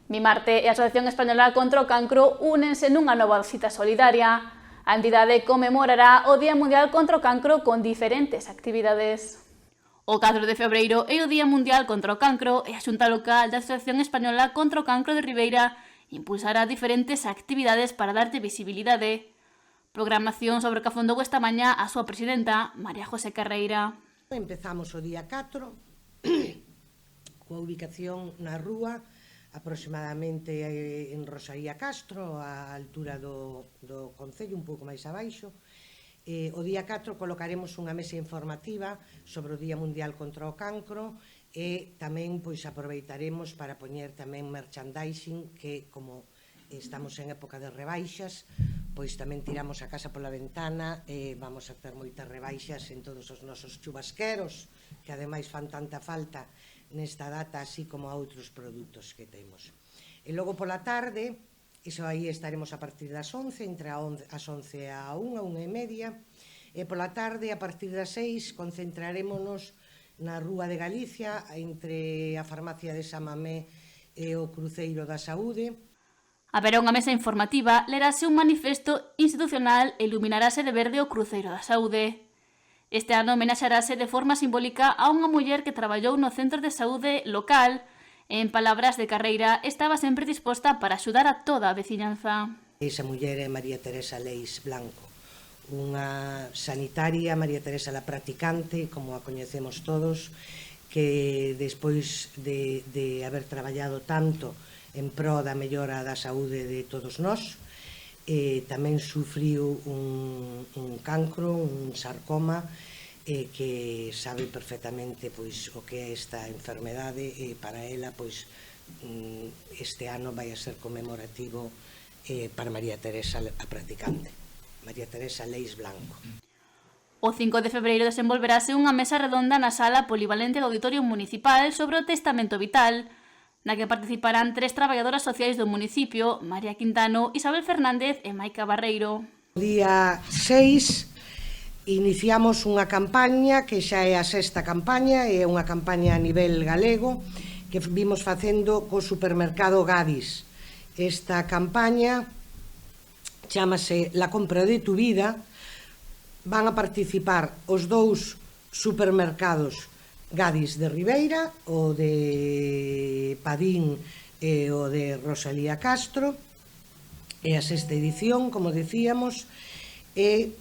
Mimarte e a Asociación Española contra o Cancro únense nunha nova cita solidaria. A entidade conmemorará o Día Mundial contra o Cancro con diferentes actividades. O 4 de febreiro é o Día Mundial contra o Cancro e a Xunta Local da Asociación Española contra o Cancro de Ribeira impulsará diferentes actividades para darte visibilidade. Programación sobre o que afondou esta mañá a súa presidenta, María José Carreira. Empezamos o día 4 coa ubicación na rúa aproximadamente en Rosalía Castro, á altura do Concello, un pouco máis abaixo. O día 4 colocaremos unha mesa informativa sobre o Día Mundial contra o Cancro e tamén aproveitaremos para poñer tamén merchandising que, como estamos en época de rebaixas, pois tamén tiramos a casa pola ventana e vamos a ter moitas rebaixas en todos os nosos chubasqueros, que ademais fan tanta falta nesta data, así como a outros produtos que temos. E logo pola tarde, iso aí estaremos a partir das 11, entre as 11 a 1, 1:30, e pola tarde, a partir das 6, concentrarémonos na Rúa de Galicia, entre a farmacia de Samamé e o Cruceiro da Saúde. Haberá unha mesa informativa, lerase un manifesto institucional e iluminarase de verde o Cruceiro da Saúde. Este ano homenaxarase de forma simbólica a unha muller que traballou no centro de saúde local e, en palabras de Carreira, estaba sempre disposta para axudar a toda a veciñanza. Esa muller é María Teresa Leis Blanco, unha sanitaria, María Teresa la practicante, como a coñecemos todos, que despois de haber traballado tanto en pro da mellora da saúde de todos nós, tamén sufriu un cancro, un sarcoma, que sabe perfectamente o que é esta enfermedade, e para ela este ano vai a ser conmemorativo para María Teresa a practicante, María Teresa Leis Blanco. O 5 de febreiro desenvolverase unha mesa redonda na sala polivalente do Auditorio Municipal sobre o testamento vital, na que participarán 3 traballadoras sociais do municipio, María Quintano, Isabel Fernández e Maica Barreiro. O día 6 iniciamos unha campaña que xa é a 6ª campaña, é unha campaña a nivel galego que vimos facendo co supermercado Gadis. Esta campaña chámase La compra de tu vida. Van a participar os 2 supermercados Gadis de Ribeira, o de Padín e o de Rosalía Castro. É a 6ª edición, como decíamos, e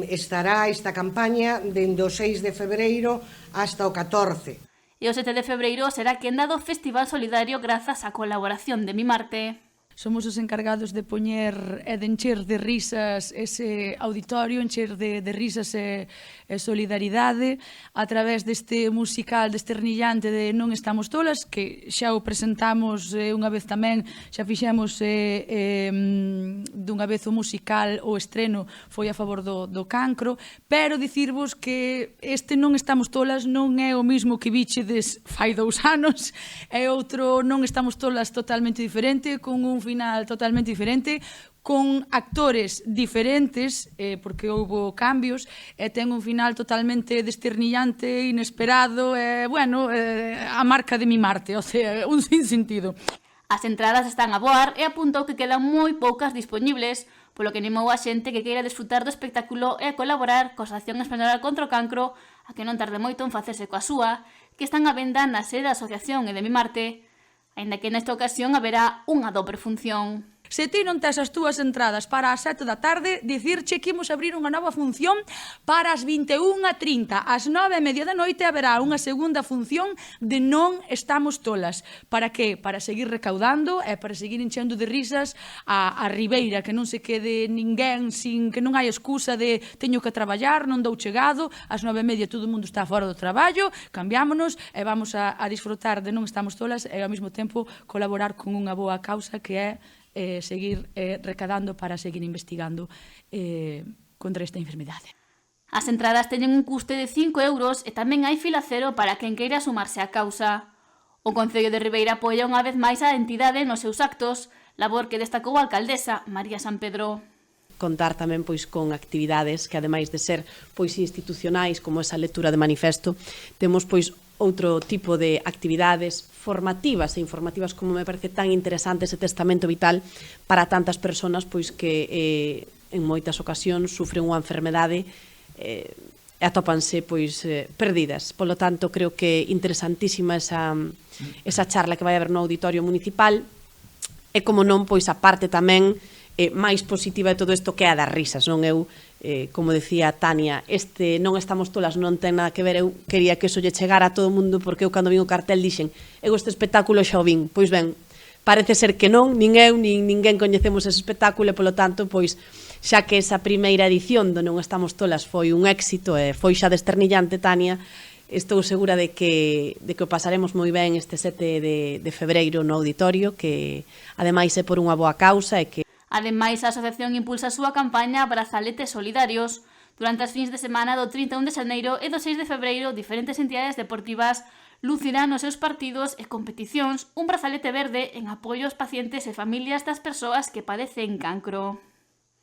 estará esta campaña dende o 6 de febreiro hasta o 14. E o 7 de febreiro será quenda do Festival Solidario grazas á colaboración de Mimarte. Somos os encargados de poñer e de encher de risas ese auditorio, encher de risas e solidaridade a través deste musical desternillante de Non estamos tolas, que xa o presentamos unha vez tamén, xa fixemos dunha vez o musical, o estreno foi a favor do cancro, pero dicirvos que este Non estamos tolas non é o mismo que bichedes fai 2 anos, é outro Non estamos tolas totalmente diferente, con un final totalmente diferente, con actores diferentes, porque houbo cambios, e ten un final totalmente desternillante, inesperado, a marca de Mimarte, o sea, un sinsentido. As entradas están a voar e apuntou que quedan moi poucas dispoñibles, polo que animou a xente que queira desfrutar do espectáculo e a colaborar coa Asociación Española contra o Cancro, a que non tarde moito en facerse coa súa, que están á venda na sede da Asociación e de Mimarte, aínda que nesta ocasión haberá unha dobre función. Se ti non tes as túas entradas para as 7 da tarde, dicirche que imos abrir unha nova función para as 21:30. Ás 9:30 da noite haberá unha segunda función de Non estamos tolas. Para que? Para seguir recaudando e para seguir enchendo de risas a Ribeira, que non se quede ninguén sin que non hai excusa de teño que traballar, non dou chegado, ás 9:30 todo o mundo está fora do traballo, cambiámonos e vamos a disfrutar de Non estamos tolas e ao mesmo tempo colaborar con unha boa causa que é seguir recadando para seguir investigando contra esta enfermedade. As entradas teñen un custe de 5 euros e tamén hai fila cero para quen queira sumarse á causa. O Concello de Ribeira apoia unha vez máis a entidade nos seus actos, labor que destacou a alcaldesa María San Pedro. Contar tamén con actividades que, ademais de ser institucionais, como esa lectura de manifesto, temos outro tipo de actividades formativas e informativas, como me parece tan interesante ese testamento vital para tantas persoas pois que en moitas ocasións sufren unha enfermedade e atópanse pois perdidas. Polo tanto, creo que interesantísima esa charla que vai haber no auditorio municipal e, como non, pois a parte tamén máis positiva de todo isto que é a das risas, non? Eu, como decía Tania, non estamos tolas, non ten nada que ver, eu quería que eso lle chegara a todo o mundo, porque eu cando vin o cartel dixen, eu este espectáculo xa o vin, pois ben, parece ser que non, nin eu, nin ninguén coñecemos ese espectáculo, e polo tanto, pois, xa que esa primeira edición do Non Estamos Tolas foi un éxito e foi xa desternillante, Tania, estou segura de que o pasaremos moi ben este 7 de febreiro no auditorio, que ademais é por unha boa causa e que Ademais, a asociación impulsa a súa campaña Brazaletes Solidarios. Durante as fins de semana do 31 de xaneiro e do 6 de febreiro, diferentes entidades deportivas lucirán nos seus partidos e competicións un brazalete verde en apoio aos pacientes e familias das persoas que padecen cancro.